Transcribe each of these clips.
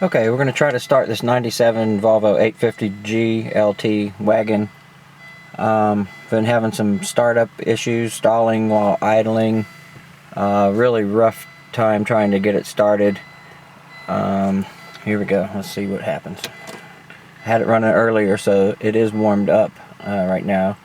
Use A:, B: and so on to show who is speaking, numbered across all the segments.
A: Okay, we're going to try to start this 97 Volvo 850 GLT wagon. Been having some startup issues, stalling while idling. Really rough time trying to get it started. Here we go. Let's see what happens. I had it running earlier, so it is warmed up right now.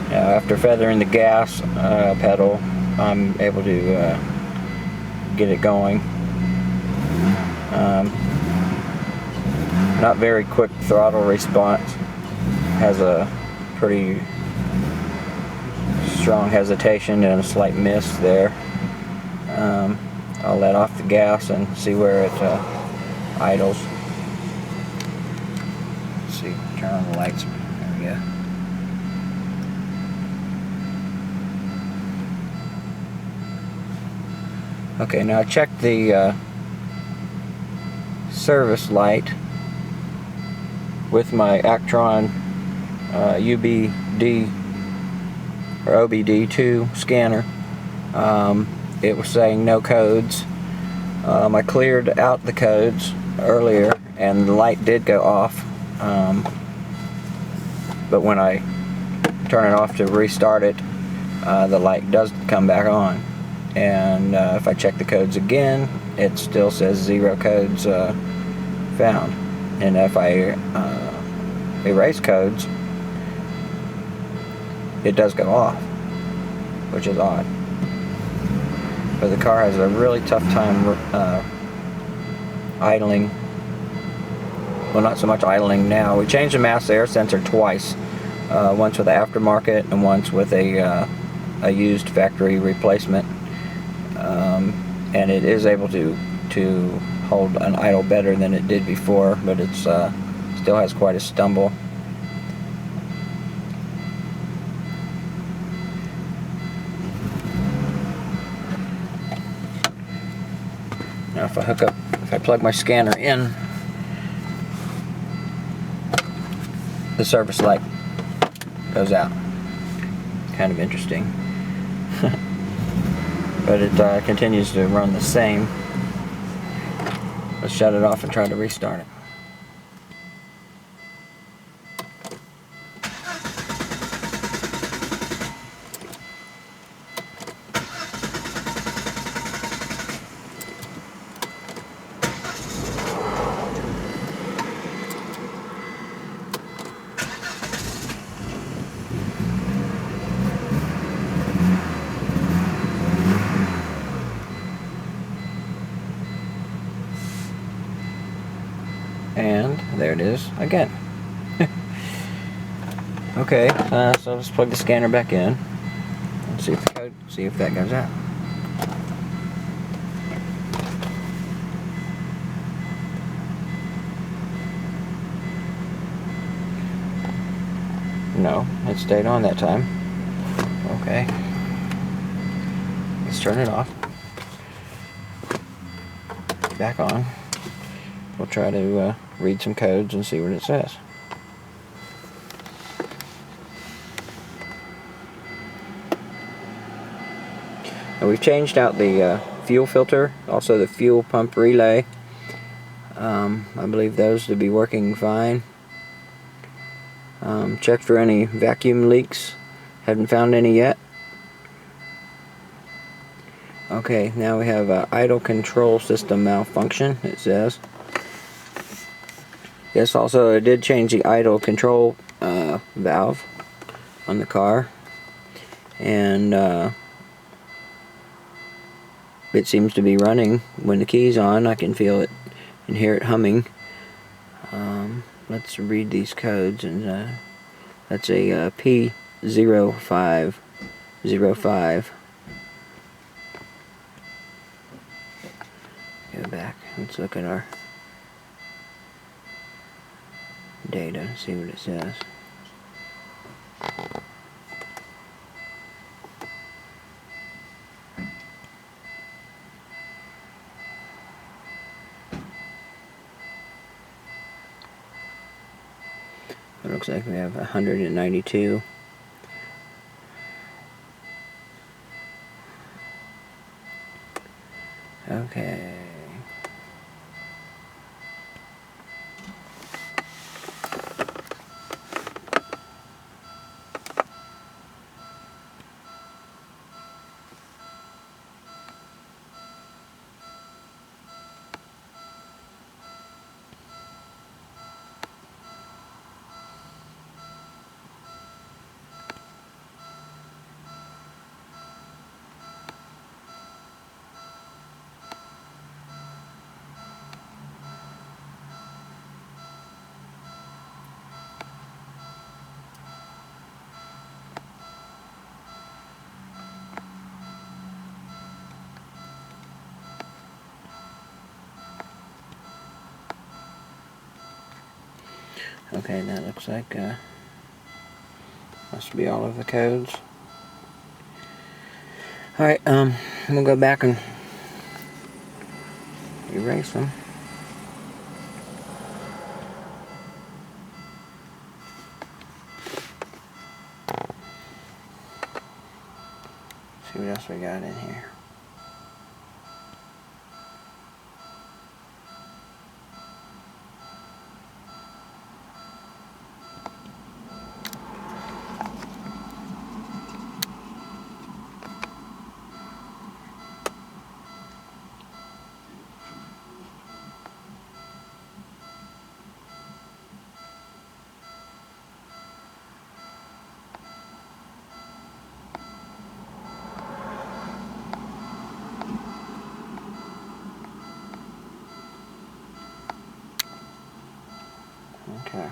A: After feathering the gas pedal, I'm able to get it going. Not very quick throttle response. Has a pretty strong hesitation and a slight miss there. I'll let off the gas and see where it idles. Let's see, turn on the lights. There we go. Okay, now I checked the service light with my Actron UBD or OBD2 scanner. It was saying no codes. I cleared out the codes earlier and the light did go off, but when I turn it off to restart it, the light does come back on. And if I check the codes again, it still says 0 codes found. And if I erase codes, it does go off, which is odd. But the car has a really tough time idling. Well, not so much idling now. We changed the mass air sensor twice, once with the aftermarket and once with a used factory replacement. And it is able to hold an idle better than it did before, but it's still has quite a stumble. Now if I plug my scanner in, the service light goes out. Kind of interesting. But it continues to run the same. Let's shut it off and try to restart it. And there it is again. Okay, so let's plug the scanner back in and see if that goes out. No, it stayed on that time. Okay, let's turn it off. Back on. We'll try to read some codes and see what it says. Now we've changed out the fuel filter, also the fuel pump relay. I believe those to be working fine. Checked for any vacuum leaks. Haven't found any yet. Okay, now we have idle control system malfunction, it says. Yes, also I did change the idle control valve on the car, and it seems to be running when the key's on. I can feel it and hear it humming. Let's read these codes, and that's a P0505. Go back. Let's look at our data and see what it says. It looks like we have 192. Okay. Okay, that looks like must be all of the codes. Alright, we'll go back and erase them. See what else we got in here. Okay.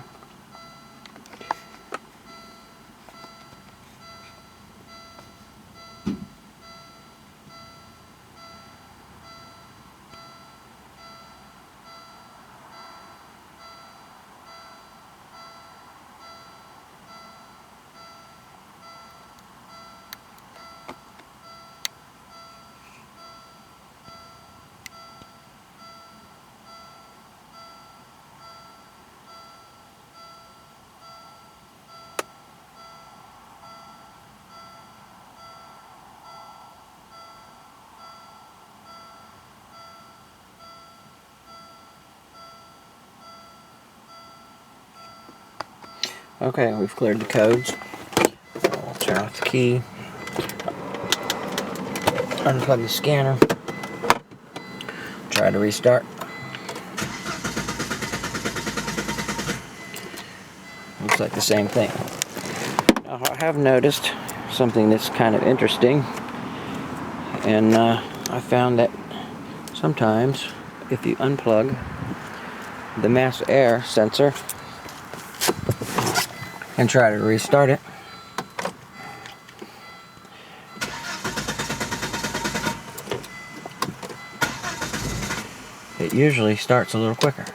A: Okay, we've cleared the codes. I'll turn off the key. Unplug the scanner. Try to restart. Looks like the same thing. Now, I have noticed something that's kind of interesting, and I found that sometimes if you unplug the mass air sensor and try to restart it, it usually starts a little quicker.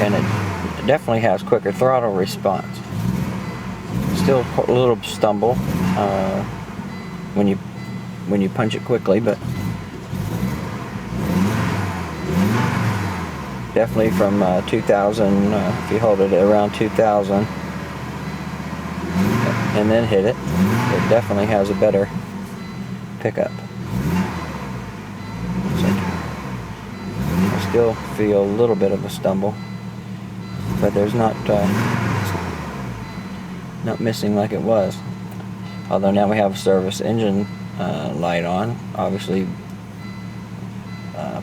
A: And it definitely has quicker throttle response. Still a little stumble when you punch it quickly, but definitely from 2000, if you hold it at around 2000 and then hit it, it definitely has a better pickup. So I still feel a little bit of a stumble, but there's not missing like it was. Although now we have a service engine light on, obviously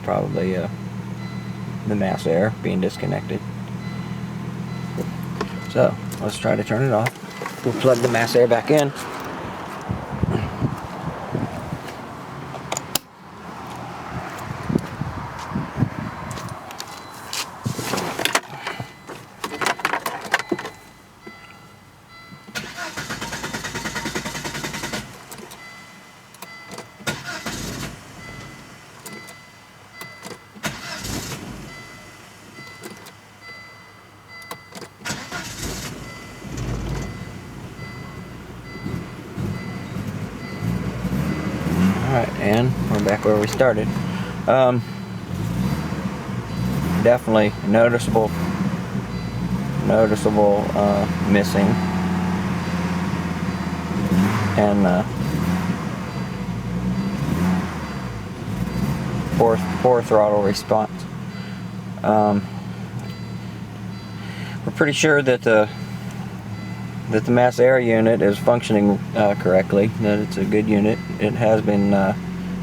A: probably the mass air being disconnected. So let's try to turn it off. We'll plug the mass air back in. And we're back where we started. Definitely noticeable missing, and poor throttle response. We're pretty sure that the mass air unit is functioning correctly, that it's a good unit. It has been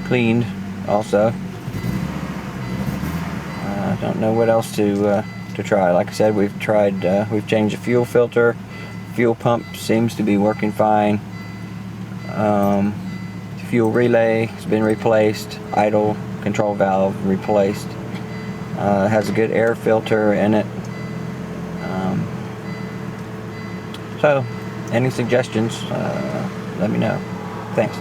A: cleaned also. I don't know what else to try. Like I said, we've changed the fuel filter. Fuel pump seems to be working fine. Fuel relay has been replaced. Idle control valve replaced. It has a good air filter in it. So, any suggestions, let me know. Thanks.